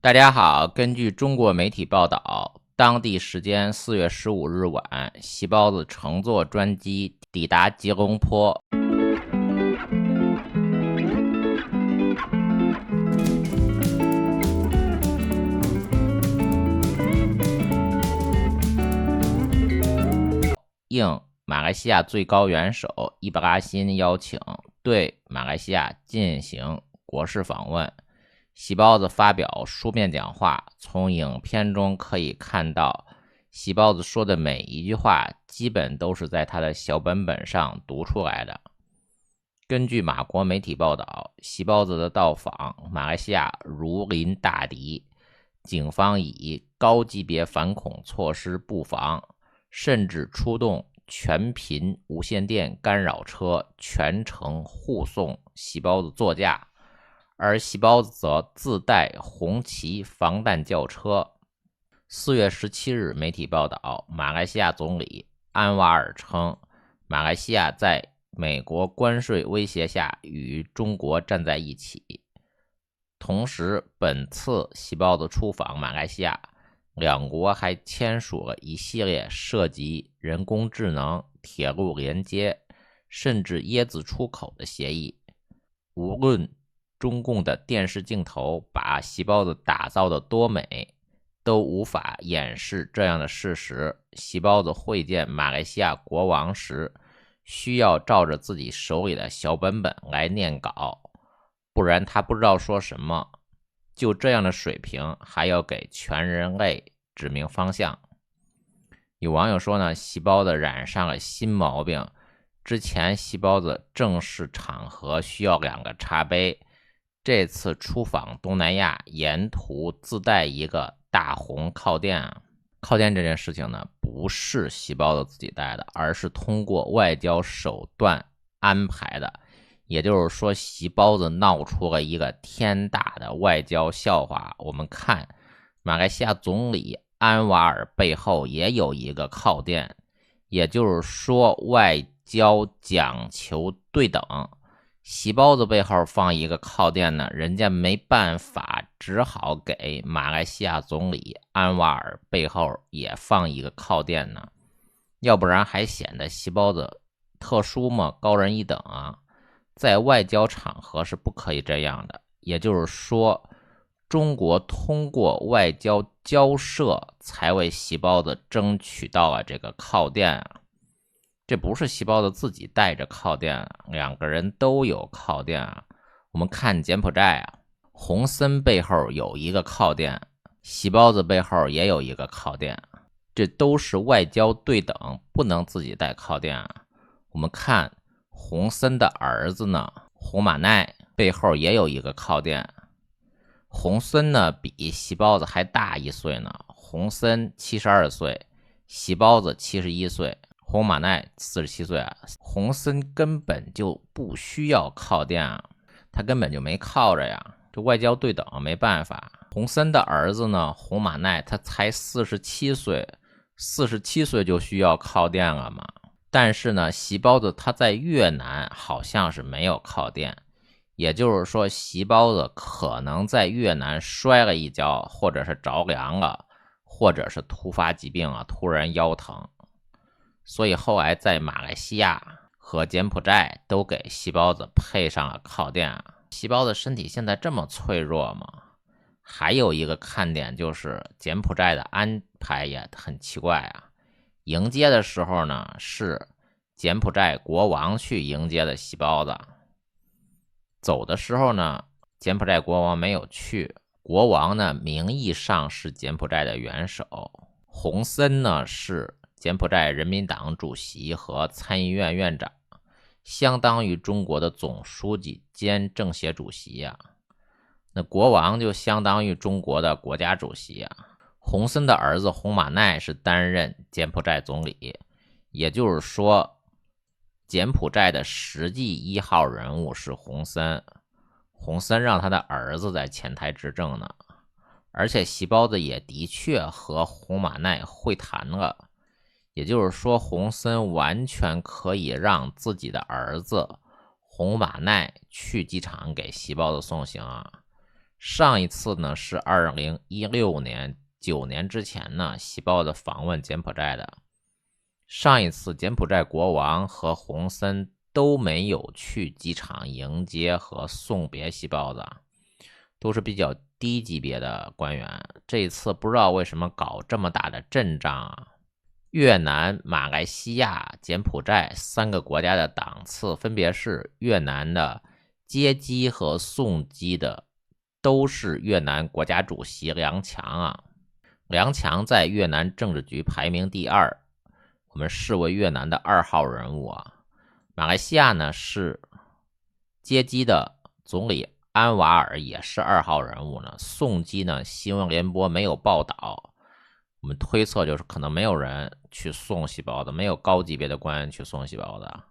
大家好，根据中国媒体报道，当地时间4月15日晚，细胞子乘坐专机抵达吉隆坡。应马来西亚最高元首伊布拉辛邀请，对马来西亚进行国事访问。细胞子发表书面讲话，从影片中可以看到，细胞子说的每一句话基本都是在他的小本本上读出来的。根据马国媒体报道，细胞子的到访马来西亚如临大敌，警方以高级别反恐措施布防，甚至出动全频无线电干扰车全程护送细胞子座驾。而细胞子则自带红旗防弹轿车。4月17日，媒体报道，马来西亚总理安瓦尔称，马来西亚在美国关税威胁下与中国站在一起。同时，本次细胞子出访马来西亚，两国还签署了一系列涉及人工智能、铁路连接，甚至椰子出口的协议。无论中共的电视镜头把细胞子打造的多美，都无法掩饰这样的事实。细胞子会见马来西亚国王时，需要照着自己手里的小本本来念稿，不然他不知道说什么。就这样的水平，还要给全人类指明方向。有网友说呢，细胞子染上了新毛病。之前细胞子正式场合需要2个茶杯，这次出访东南亚，沿途自带一个大红靠垫。靠垫这件事情呢，不是细胞子自己带的，而是通过外交手段安排的。也就是说，细胞子闹出了一个天大的外交笑话。我们看，马来西亚总理安瓦尔背后也有一个靠垫，也就是说，外交讲求对等。细胞子背后放一个靠垫呢，人家没办法，只好给马来西亚总理安瓦尔背后也放一个靠垫呢，要不然还显得细胞子特殊吗？高人一等啊！在外交场合是不可以这样的。也就是说，中国通过外交交涉才为细胞子争取到了这个靠垫啊。这不是细胞子自己带着靠垫啊，两个人都有靠垫啊。我们看柬埔寨啊，洪森背后有一个靠垫，细胞子背后也有一个靠垫，这都是外交对等，不能自己带靠垫啊。我们看洪森的儿子呢，洪马奈背后也有一个靠垫。洪森呢比细胞子还大1岁呢，洪森72岁，细胞子71岁。洪马奈47岁啊，洪森根本就不需要靠垫啊，他根本就没靠着呀，这外交对等没办法。洪森的儿子呢，洪马奈他才47岁，47岁就需要靠垫了嘛。但是呢，细胞子他在越南好像是没有靠垫，也就是说，细胞子可能在越南摔了一跤，或者是着凉了，或者是突发疾病啊，突然腰疼。所以后来在马来西亚和柬埔寨都给细胞子配上了靠垫啊。细胞子身体现在这么脆弱吗？还有一个看点就是柬埔寨的安排也很奇怪啊。迎接的时候呢，是柬埔寨国王去迎接的细胞子，走的时候呢，柬埔寨国王没有去。国王呢，名义上是柬埔寨的元首，洪森呢是柬埔寨人民党主席和参议院院长，相当于中国的总书记兼政协主席啊。那国王就相当于中国的国家主席啊。洪森的儿子洪马奈是担任柬埔寨总理，也就是说，柬埔寨的实际1号人物是洪森。洪森让他的儿子在前台执政呢，而且细胞子也的确和洪马奈会谈了。也就是说，洪森完全可以让自己的儿子洪马奈去机场给细胞子送行啊，上一次呢是2016年，9年之前呢，细胞子访问柬埔寨的。上一次柬埔寨国王和洪森都没有去机场迎接和送别细胞子，都是比较低级别的官员。这一次不知道为什么搞这么大的阵仗啊！越南、马来西亚、柬埔寨3个国家的档次分别是越南的接机和送机的都是越南国家主席梁强啊。梁强在越南政治局排名第2，我们视为越南的2号人物啊。马来西亚呢是接机的总理安瓦尔也是2号人物呢。送机呢新闻联播没有报道，我们推测就是可能没有人去送细胞的，没有高级别的官员去送细胞的。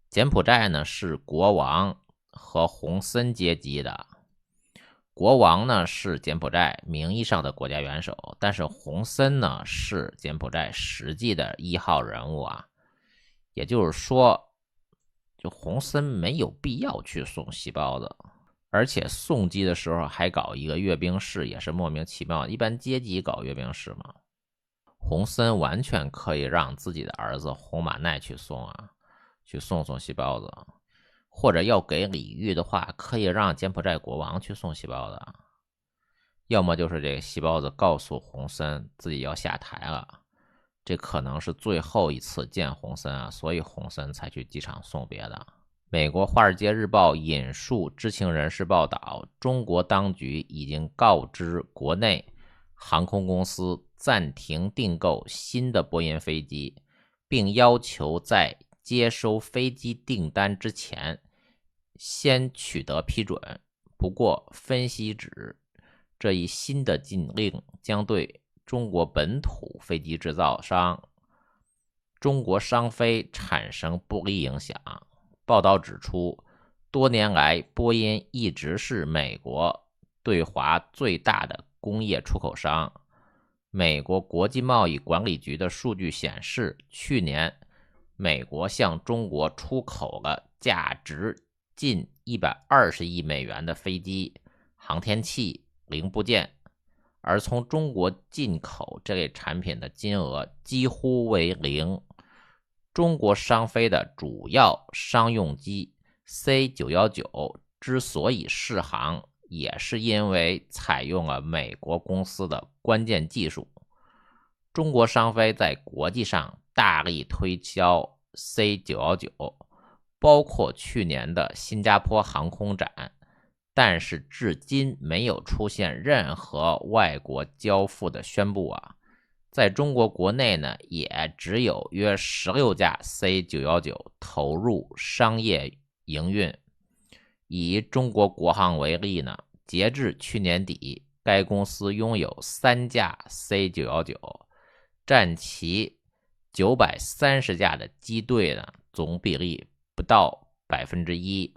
柬埔寨呢是国王和洪森接机的。国王呢是柬埔寨名义上的国家元首，但是洪森呢是柬埔寨实际的1号人物啊。也就是说，就洪森没有必要去送细胞子，而且送机的时候还搞一个阅兵式，也是莫名其妙。一般接机搞阅兵式嘛，洪森完全可以让自己的儿子洪马奈去送啊，去送细胞子。或者要给礼遇的话，可以让柬埔寨国王去送细胞子，要么就是这个细胞子告诉洪森自己要下台了，这可能是最后一次见洪森啊，所以洪森才去机场送别的。美国《华尔街日报》引述知情人士报道，中国当局已经告知国内航空公司暂停订购新的波音飞机，并要求在接收飞机订单之前先取得批准。不过，分析指这一新的禁令将对中国本土飞机制造商中国商飞产生不利影响。报道指出，多年来波音一直是美国对华最大的工业出口商。美国国际贸易管理局的数据显示，去年美国向中国出口了价值近120亿美元的飞机、航天器、零部件，而从中国进口这类产品的金额几乎为0。中国商飞的主要商用机 C919 之所以适航，也是因为采用了美国公司的关键技术。中国商飞在国际上大力推销 C919， 包括去年的新加坡航空展，但是至今没有出现任何外国交付的宣布啊。在中国国内呢，也只有约16架 C919 投入商业营运。以中国国航为例呢，截至去年底，该公司拥有3架 C919， 占其930架的机队呢总比例不到 1%。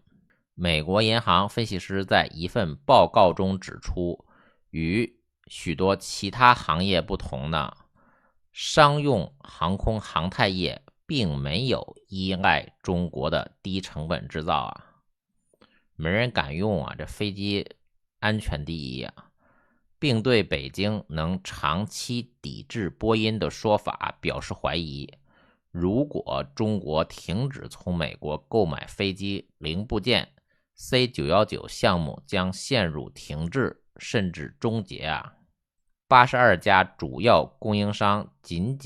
美国银行分析师在一份报告中指出，与许多其他行业不同呢，商用航空航太业并没有依赖中国的低成本制造啊，没人敢用啊，这飞机安全第一啊，并对北京能长期抵制波音的说法表示怀疑。如果中国停止从美国购买飞机零部件， C919 项目将陷入停滞甚至终结啊。82家主要供应商，仅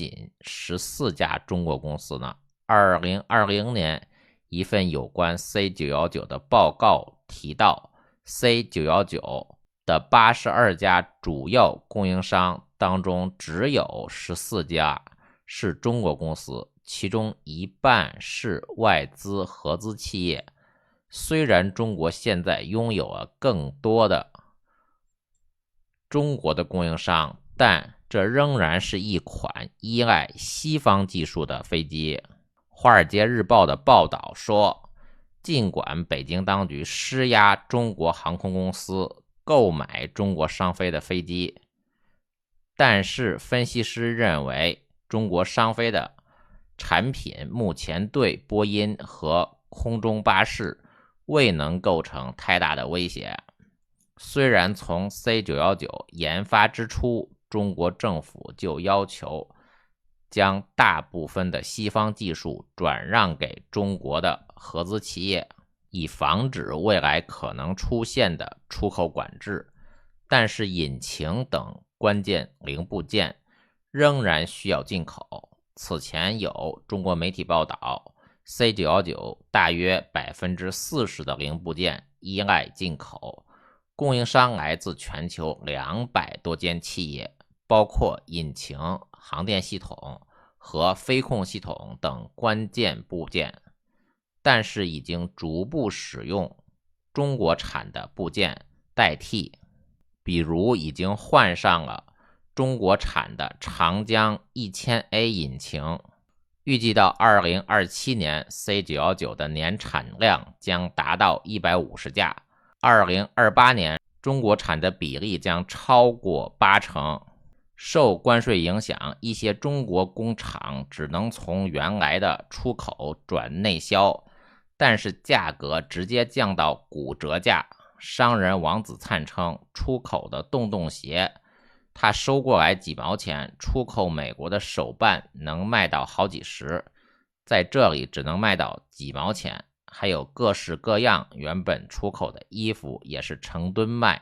14家中国公司呢。2020年一份有关 C919 的报告提到， C919 的82家主要供应商当中，只有14家是中国公司，其中一半是外资合资企业。虽然中国现在拥有了更多的中国的供应商，但这仍然是一款依赖西方技术的飞机。华尔街日报的报道说，尽管北京当局施压中国航空公司购买中国商飞的飞机，但是分析师认为，中国商飞的产品目前对波音和空中巴士未能构成太大的威胁。虽然从 C919 研发之初，中国政府就要求将大部分的西方技术转让给中国的合资企业，以防止未来可能出现的出口管制，但是引擎等关键零部件仍然需要进口。此前有中国媒体报道， C919 大约 40% 的零部件依赖进口，供应商来自全球200多间企业，包括引擎、航电系统和飞控系统等关键部件，但是已经逐步使用中国产的部件代替，比如已经换上了中国产的长江 1000A 引擎。预计到2027年 C919 的年产量将达到150架，2028年中国产的比例将超过80%。受关税影响，一些中国工厂只能从原来的出口转内销，但是价格直接降到骨折价。商人王子灿称，出口的洞洞鞋他收过来几毛钱，出口美国的手办能卖到好几十，在这里只能卖到几毛钱。还有各式各样原本出口的衣服也是成吨卖。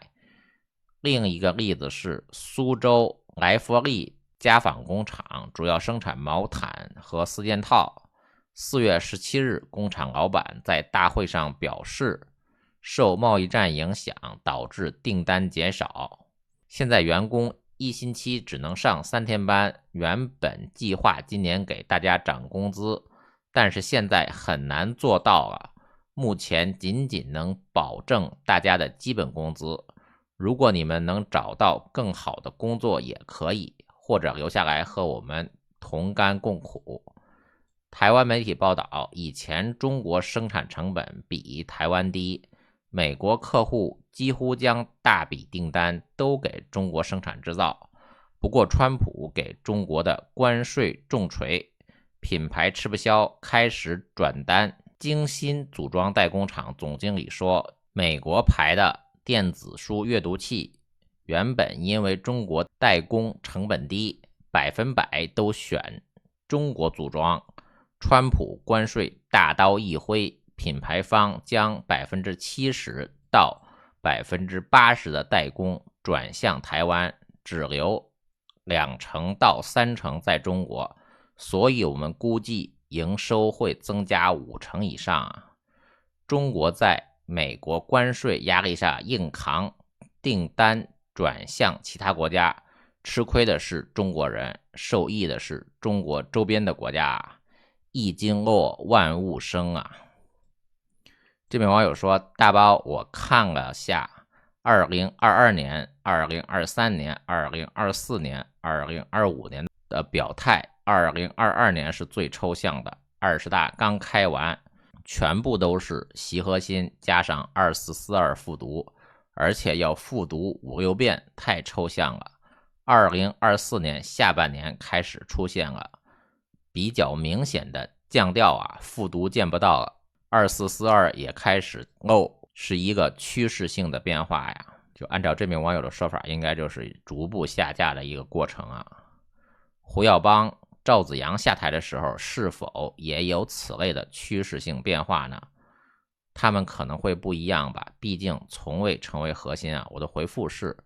另一个例子是苏州莱佛利家纺工厂，主要生产毛毯和四件套。4月17日，工厂老板在大会上表示，受贸易战影响导致订单减少，现在员工1星期只能上3天班，原本计划今年给大家涨工资，但是现在很难做到了，目前仅仅能保证大家的基本工资，如果你们能找到更好的工作也可以，或者留下来和我们同甘共苦。台湾媒体报道，以前中国生产成本比台湾低，美国客户几乎将大笔订单都给中国生产制造。不过川普给中国的关税重锤，品牌吃不消，开始转单。精心组装代工厂总经理说，美国牌的电子书阅读器原本因为中国代工成本低，100%都选中国组装，川普关税大刀一挥，品牌方将 70% 到 80% 的代工转向台湾，只留2%到3%在中国，所以我们估计营收会增加50%以上啊。中国在美国关税压力下硬扛，订单转向其他国家，吃亏的是中国人，受益的是中国周边的国家。一经落万物生啊。这位网友说，大包我看了下2022年、2023年、2024年、2025年的表态，2022年是最抽象的，20大刚开完，全部都是习核心加上2442复读，而且要复读5、6遍，太抽象了。2024年下半年开始出现了比较明显的降调啊，复读见不到了，2442也开始是一个趋势性的变化呀。就按照这名网友的说法，应该就是逐步下架的一个过程啊。胡耀邦、赵紫阳下台的时候，是否也有此类的趋势性变化呢？他们可能会不一样吧，毕竟从未成为核心啊。我的回复是，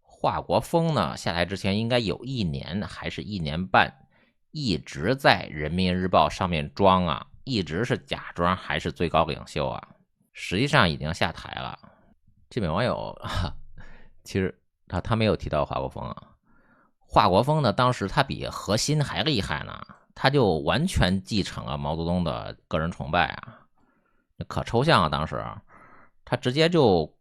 华国锋呢下台之前应该有1年还是1年半，一直在人民日报上面装啊，一直是假装还是最高领袖啊，实际上已经下台了。这位网友其实他没有提到华国锋啊，华国锋呢当时他比核心还厉害呢，他就完全继承了毛泽东的个人崇拜啊，可抽象啊。当时他直接就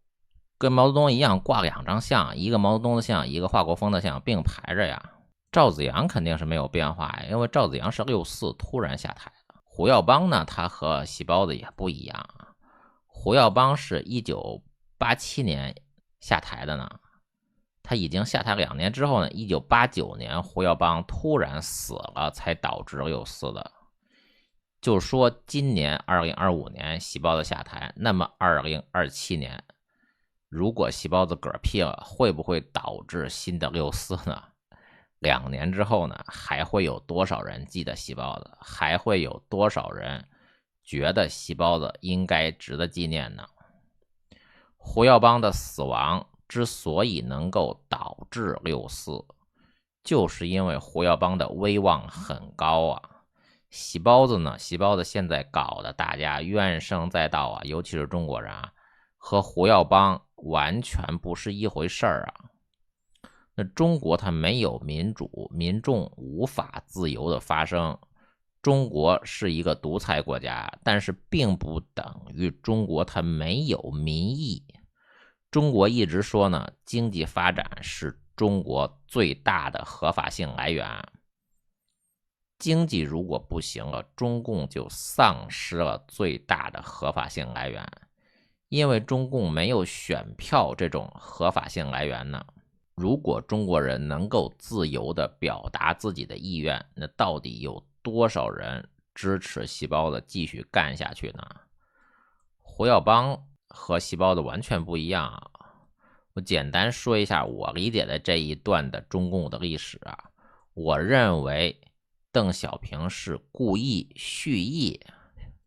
跟毛泽东一样挂2张像，一个毛泽东的像，一个华国锋的像并排着呀。赵紫阳肯定是没有变化呀，因为赵紫阳是64突然下台的。胡耀邦呢，他和细胞子也不一样啊，胡耀邦是1987年下台的呢，他已经下台2年之后呢，1989年胡耀邦突然死了，才导致64的。就说今年2025年细胞子下台，那么2027年如果细胞子嗝屁了，会不会导致新的6·4呢？2年之后呢，还会有多少人记得细胞子？还会有多少人觉得细胞子应该值得纪念呢？胡耀邦的死亡之所以能够导致6·4，就是因为胡耀邦的威望很高啊。细胞子呢，细胞子现在搞得大家怨声载道啊，尤其是中国人啊，和胡耀邦完全不是一回事儿啊。那中国它没有民主，民众无法自由的发声。中国是一个独裁国家，但是并不等于中国它没有民意。中国一直说呢，经济发展是中国最大的合法性来源。经济如果不行了，中共就丧失了最大的合法性来源，因为中共没有选票这种合法性来源呢。如果中国人能够自由地表达自己的意愿，那到底有多少人支持细胞子继续干下去呢？胡耀邦和细胞子完全不一样啊。我简单说一下我理解的这一段的中共的历史啊。我认为邓小平是故意蓄意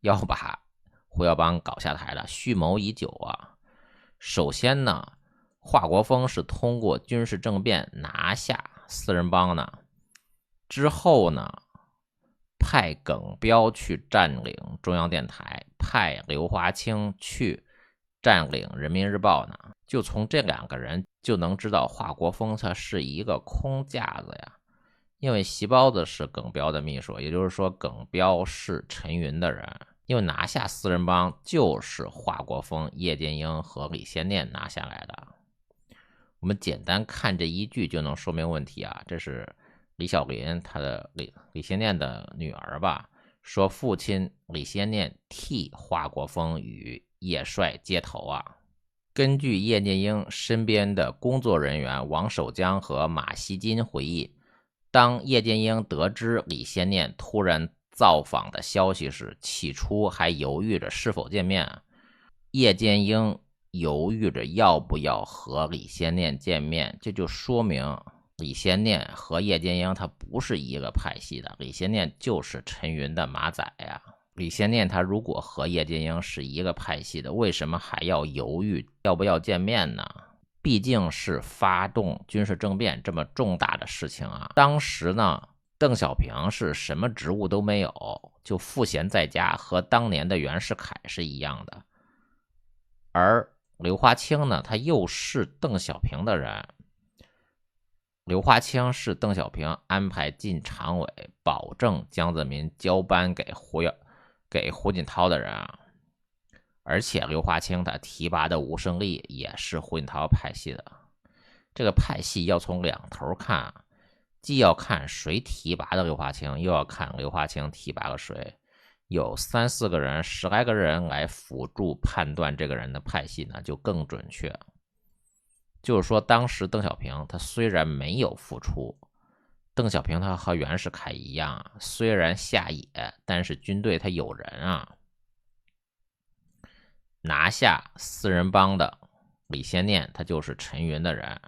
要把胡耀邦搞下台的，蓄谋已久啊。首先呢，华国锋是通过军事政变拿下四人帮呢，之后呢，派耿彪去占领中央电台，派刘华清去占领人民日报呢，就从这2个人就能知道华国锋他是一个空架子呀。因为细胞子是耿彪的秘书，也就是说耿彪是陈云的人。因为拿下四人帮就是华国锋、叶剑英和李先念拿下来的。我们简单看这一句就能说明问题啊。这是李小林他的李先念的女儿吧，说父亲李先念替华国锋与叶帅接头啊。根据叶剑英身边的工作人员王守江和马锡金回忆，当叶剑英得知李先念突然造访的消息时，起初还犹豫着是否见面。叶剑英犹豫着要不要和李先念见面，这就说明李先念和叶剑英他不是一个派系的，李先念就是陈云的马仔呀。李先念他如果和叶剑英是一个派系的，为什么还要犹豫要不要见面呢？毕竟是发动军事政变这么重大的事情啊。当时呢，邓小平是什么职务都没有，就赋闲在家，和当年的袁世凯是一样的。而刘华清呢，他又是邓小平的人。刘华清是邓小平安排进常委，保证江泽民交班给胡锦涛的人啊。而且刘华清他提拔的吴胜利也是胡锦涛派系的。这个派系要从2头看啊，既要看谁提拔的刘华清，又要看刘华清提拔了谁。有3、4个人、10来个人来辅助判断这个人的派系呢，就更准确。就是说当时邓小平他虽然没有复出，邓小平他和袁世凯一样，虽然下野，但是军队他有人啊。拿下四人帮的李先念他就是陈云的人，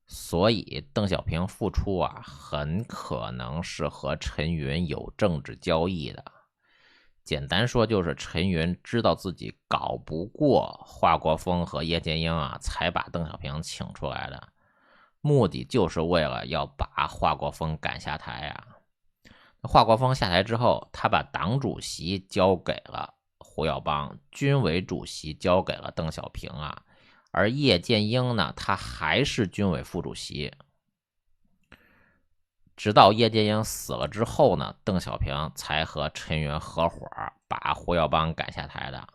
所以邓小平复出啊，很可能是和陈云有政治交易的。简单说就是陈云知道自己搞不过华国锋和叶剑英啊，才把邓小平请出来的，目的就是为了要把华国锋赶下台啊。华国锋下台之后，他把党主席交给了胡耀邦，军委主席交给了邓小平啊，而叶剑英呢，他还是军委副主席。直到叶剑英死了之后呢，邓小平才和陈云合伙把胡耀邦赶下台的。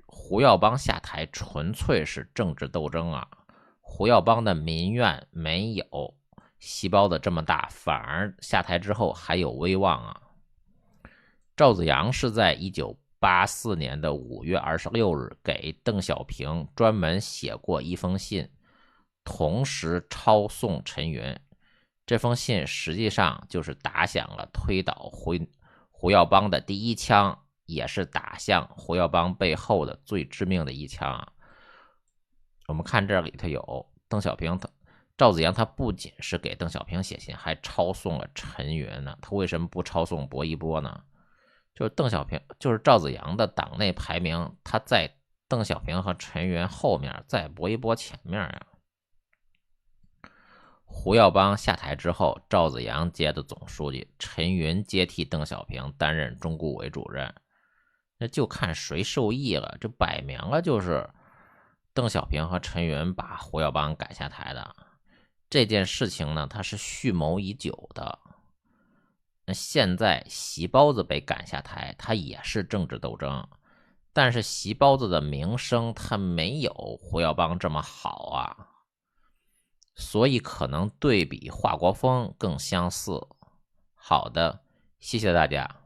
胡耀邦下台纯粹是政治斗争啊，胡耀邦的民怨没有细胞的这么大，反而下台之后还有威望啊。赵紫阳是在1984年的5月26日给邓小平专门写过一封信，同时抄送陈云。这封信实际上就是打响了推倒胡耀邦的第一枪，也是打向胡耀邦背后的最致命的一枪啊。我们看这里头有邓小平，赵紫阳他不仅是给邓小平写信，还抄送了陈云呢。他为什么不抄送薄一波呢？就是赵紫阳的党内排名，他在邓小平和陈云后面，在薄一波前面啊。胡耀邦下台之后，赵紫阳接的总书记，陈云接替邓小平担任中顾委主任，那就看谁受益了。这摆明了就是邓小平和陈云把胡耀邦赶下台的。这件事情呢，它是蓄谋已久的。那现在席包子被赶下台，它也是政治斗争，但是席包子的名声它没有胡耀邦这么好啊。所以可能对比华国锋更相似。好的，谢谢大家。